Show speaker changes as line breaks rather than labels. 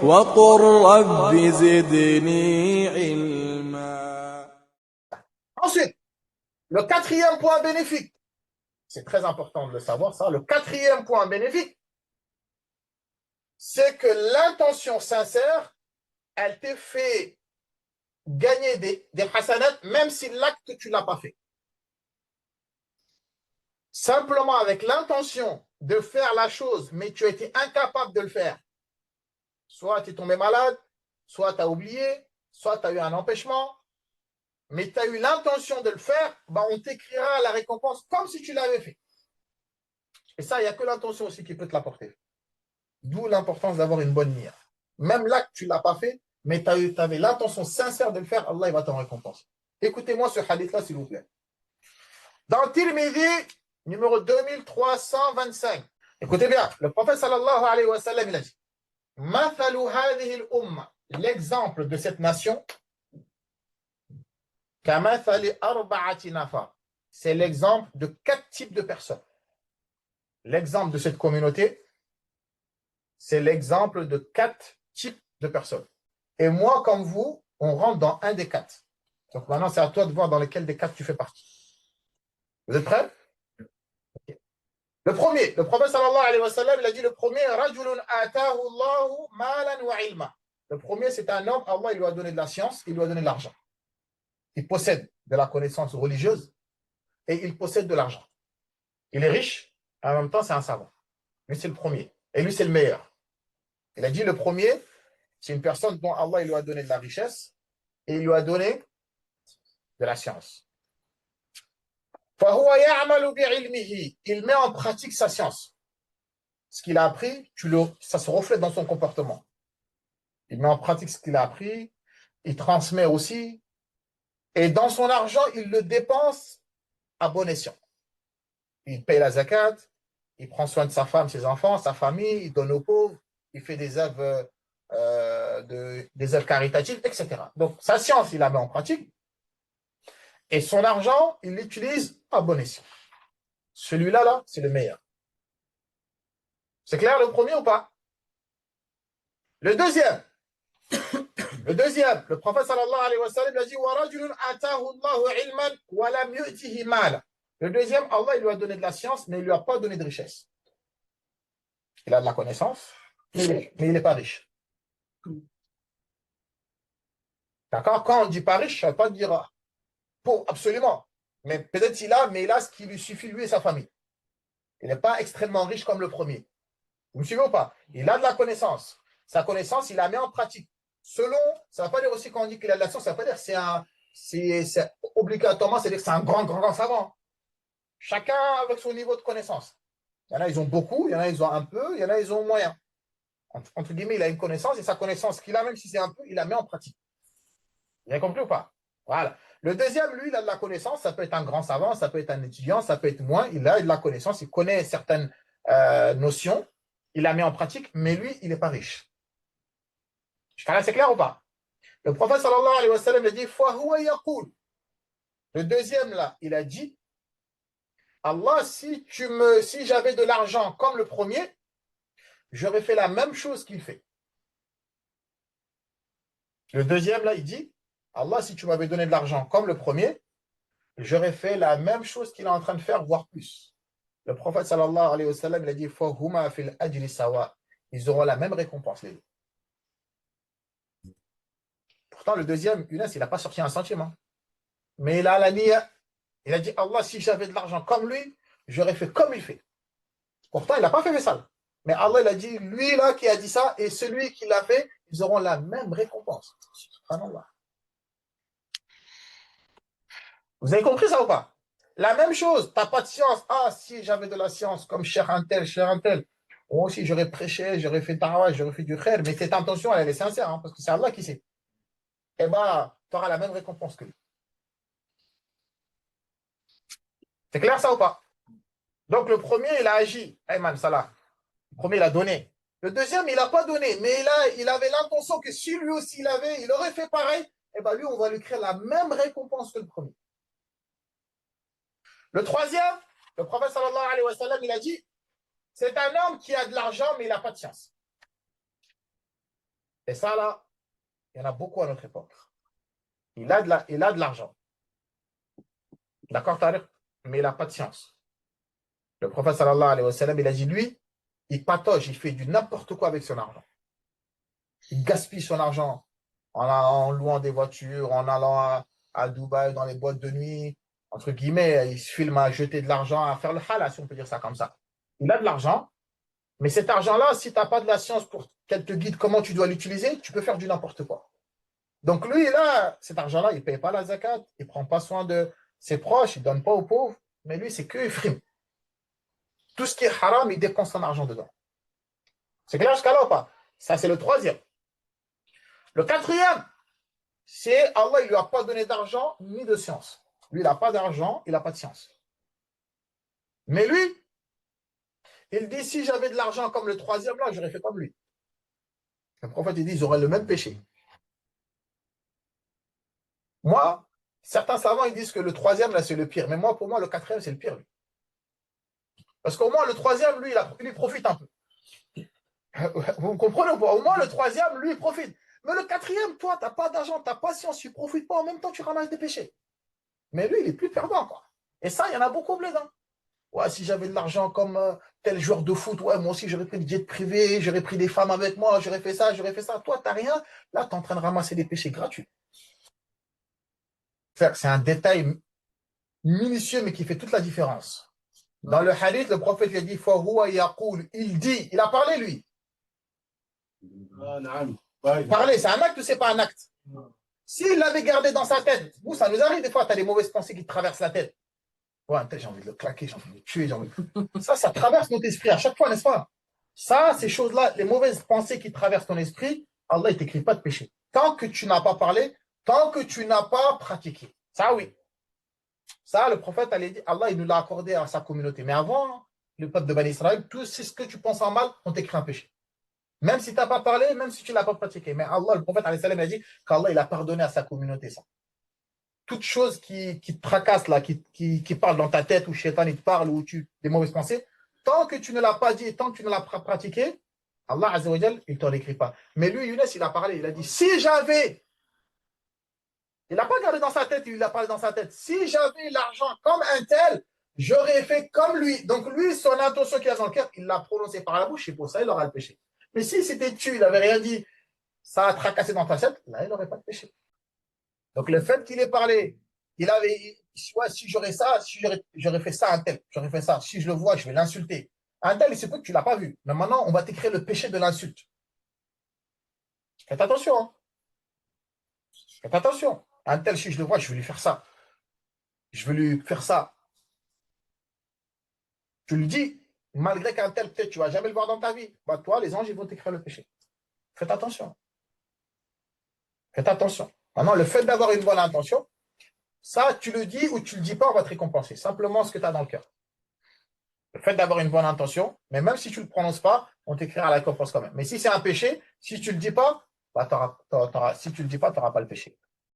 وقل رب زدني علما.
Ensuite, le quatrième point bénéfique, c'est très important de le savoir ça, le quatrième point bénéfique, c'est que l'intention sincère, elle te fait gagner des hasanats, même si l'acte, tu ne l'as pas fait. Simplement avec l'intention de faire la chose, mais tu as été incapable de le faire. Soit tu es tombé malade, soit tu as oublié, soit tu as eu un empêchement, mais tu as eu l'intention de le faire, bah on t'écrira la récompense comme si tu l'avais fait. Et ça, il n'y a que l'intention aussi qui peut te l'apporter. D'où l'importance d'avoir une bonne nière. Même là que tu ne l'as pas fait, mais tu avais l'intention sincère de le faire, Allah il va t'en récompenser. Écoutez-moi ce hadith-là, s'il vous plaît. Dans Tirmidhi, numéro 2325. Écoutez bien, le prophète sallallahu alayhi wa sallam, il a dit Mathalu hadhihi al-umma, l'exemple de cette nation, kamathali arba'ati nafar. C'est l'exemple de 4 types de personnes. L'exemple de cette communauté, c'est l'exemple de 4 types de personnes. Et moi, comme vous, on rentre dans un des 4. Donc maintenant, c'est à toi de voir dans lequel des 4 tu fais partie. Vous êtes prêts? Okay. Le premier, le prophète sallallahu alayhi wa sallam, il a dit le premier, rajulun atahu Allahu malan wa ilma. Le premier, c'est un homme, Allah il lui a donné de la science, il lui a donné de l'argent. Il possède de la connaissance religieuse et il possède de l'argent. Il est riche, et en même temps, c'est un savant. Lui, c'est le premier. Et lui, c'est le meilleur. Il a dit le premier, c'est une personne dont Allah il lui a donné de la richesse et il lui a donné de la science. Il met en pratique sa science. Ce qu'il a appris, ça se reflète dans son comportement. Il met en pratique ce qu'il a appris, il transmet aussi, et dans son argent, il le dépense à bon escient. Il paye la zakat, il prend soin de sa femme, ses enfants, sa famille, il donne aux pauvres, il fait des œuvres, des œuvres caritatives, etc. Donc, sa science, il la met en pratique, et son argent, il l'utilise à bon escient. Celui-là, là, c'est le meilleur. C'est clair le premier ou pas? Le deuxième, le prophète sallallahu alayhi wa sallam a dit le deuxième, Allah il lui a donné de la science, mais il ne lui a pas donné de richesse. Il a de la connaissance, mais il n'est pas riche. D'accord? Quand on dit pas riche, ça ne veut pas dire pauvre, absolument. Mais peut-être mais il a ce qui lui suffit, lui et sa famille. Il n'est pas extrêmement riche comme le premier. Vous me suivez ou pas? Il a de la connaissance. Sa connaissance, il la met en pratique. Selon, ça ne veut pas dire aussi quand on dit qu'il a de la science, ça ne veut pas dire que c'est obligatoirement, c'est-à-dire que c'est un grand savant. Chacun avec son niveau de connaissance. Il y en a, ils ont beaucoup, il y en a, ils ont un peu, il y en a, ils ont moyen. Entre guillemets, il a une connaissance et sa connaissance qu'il a, même si c'est un peu, il la met en pratique. Vous avez compris ou pas? Voilà. Le deuxième, lui, il a de la connaissance, ça peut être un grand savant, ça peut être un étudiant, ça peut être moins, il a de la connaissance, il connaît certaines notions, il la met en pratique, mais lui, il n'est pas riche. C'est clair ou pas? Le prophète sallallahu alayhi wa sallam a dit le deuxième là, il a dit Allah, si j'avais de l'argent comme le premier, j'aurais fait la même chose qu'il fait. Le deuxième là, il dit Allah, si tu m'avais donné de l'argent comme le premier, j'aurais fait la même chose qu'il est en train de faire, voire plus. Le prophète sallallahu alayhi wa sallam, il a dit fahuma fil ajri sawa. Ils auront la même récompense, les deux. Pourtant, le deuxième, Younes, il n'a pas sorti un centime. Hein. Mais il a la niya. Il a dit Allah, si j'avais de l'argent comme lui, j'aurais fait comme il fait. Pourtant, il n'a pas fait ça. Mais Allah, il a dit, lui là qui a dit ça et celui qui l'a fait, ils auront la même récompense. Subhanallah. Vous avez compris ça ou pas? La même chose, tu n'as pas de science. Ah, si j'avais de la science comme cher un tel, moi aussi j'aurais prêché, j'aurais fait da'wah, j'aurais fait du khair, mais cette intention, elle est sincère, hein, parce que c'est Allah qui sait. Eh bien, tu auras la même récompense que lui. C'est clair ça ou pas? Donc le premier, il a agi. Ayman Salah. Le premier, il a donné. Le deuxième, il n'a pas donné, mais il avait l'intention que si lui aussi il aurait fait pareil, eh bien lui, on va lui créer la même récompense que le premier. Le troisième, le prophète sallallahu alayhi wa sallam, il a dit, c'est un homme qui a de l'argent, mais il n'a pas de science. Et ça, là, il y en a beaucoup à notre époque. Il a de l'argent. D'accord, Tariq? Mais il n'a pas de science. Le prophète sallallahu alayhi wa sallam, il a dit, lui, il patauge, il fait du n'importe quoi avec son argent. Il gaspille son argent en louant des voitures, en allant à Dubaï, dans les boîtes de nuit, entre guillemets, il se filme à jeter de l'argent, à faire le halal, si on peut dire ça comme ça. Il a de l'argent, mais cet argent-là, si tu n'as pas de la science pour qu'elle te guide comment tu dois l'utiliser, tu peux faire du n'importe quoi. Donc lui, là, cet argent-là, il ne paye pas la zakat, il ne prend pas soin de ses proches, il ne donne pas aux pauvres, mais lui, c'est que frime. Tout ce qui est haram, il dépense son argent dedans. C'est clair jusqu'à là ou pas? Ça, c'est le troisième. Le quatrième, c'est Allah, il ne lui a pas donné d'argent ni de science. Lui, il n'a pas d'argent, il n'a pas de science. Mais lui, il dit, si j'avais de l'argent comme le troisième, là, j'aurais fait comme lui. Le prophète, il dit, ils auraient le même péché. Moi, certains savants, ils disent que le troisième, là, c'est le pire. Mais moi, pour moi, le quatrième, c'est le pire, lui. Parce qu'au moins, le troisième, lui, il profite un peu. Vous comprenez ou pas? Au moins, le troisième, lui, il profite. Mais le quatrième, toi, tu n'as pas d'argent, tu n'as pas de science, tu ne profites pas, en même temps, tu ramasses des péchés. Mais lui, il est plus perdant, quoi. Et ça, il y en a beaucoup, Blédin. Ouais, si j'avais de l'argent comme tel joueur de foot, ouais, moi aussi, j'aurais pris des jets privés, j'aurais pris des femmes avec moi, j'aurais fait ça, j'aurais fait ça. Toi, tu n'as rien. Là, tu es en train de ramasser des péchés gratuits. C'est un détail minutieux, mais qui fait toute la différence. Dans le hadith, le prophète il a dit, il dit, il a parlé, lui. Parler, c'est un acte ou c'est pas un acte? S'il l'avait gardé dans sa tête, vous, ça nous arrive des fois, tu as des mauvaises pensées qui te traversent la tête. Ouais, j'ai envie de le claquer, j'ai envie de le tuer, ça traverse notre esprit à chaque fois, n'est-ce pas? Ça, ces choses-là, les mauvaises pensées qui traversent ton esprit, Allah, il ne t'écrit pas de péché. Tant que tu n'as pas parlé, tant que tu n'as pas pratiqué. Ça, oui. Ça, le prophète, Allah, il nous l'a accordé à sa communauté. Mais avant, le peuple de Bani Israël, tout ce que tu penses en mal, on t'écrit un péché. Même si tu n'as pas parlé, même si tu ne l'as pas pratiqué. Mais Allah, le prophète, il a dit qu'Allah, il a pardonné à sa communauté ça. Toute chose qui te tracasse, là, qui parle dans ta tête, ou Shaitan, il te parle, ou des mauvaises pensées, tant que tu ne l'as pas dit, tant que tu ne l'as pas pratiqué, Allah, Azza wa Jal, il ne t'en écrit pas. Mais lui, Younes, il a parlé, il a dit, si j'avais, il n'a pas gardé dans sa tête, il a parlé dans sa tête, si j'avais l'argent comme un tel, j'aurais fait comme lui. Donc lui, son intention qu'il a dans le cœur, il l'a prononcé par la bouche, et pour ça, il aura le péché. Mais si c'était tu, il n'avait rien dit, ça a tracassé dans ta tête, là, il n'aurait pas de péché. Donc le fait qu'il ait parlé, il avait, ouais, si j'aurais ça, si j'aurais fait ça à un tel, j'aurais fait ça. Si je le vois, je vais l'insulter. Un tel, il se peut que tu ne l'as pas vu. Mais maintenant, on va t'écrire le péché de l'insulte. Faites attention. Hein. Faites attention. Un tel, si je le vois, je vais lui faire ça. Je vais lui faire ça. Tu lui dis, malgré qu'un tel, peut-être, tu ne vas jamais le voir dans ta vie. Bah, toi, les anges, ils vont t'écrire le péché. Faites attention. Faites attention. Maintenant, le fait d'avoir une bonne intention, ça, tu le dis ou tu ne le dis pas, on va te récompenser. Simplement ce que tu as dans le cœur. Le fait d'avoir une bonne intention, mais même si tu ne le prononces pas, on t'écrira la récompense quand même. Mais si c'est un péché, si tu ne le dis pas, bah, si tu ne le dis pas, tu n'auras pas le péché.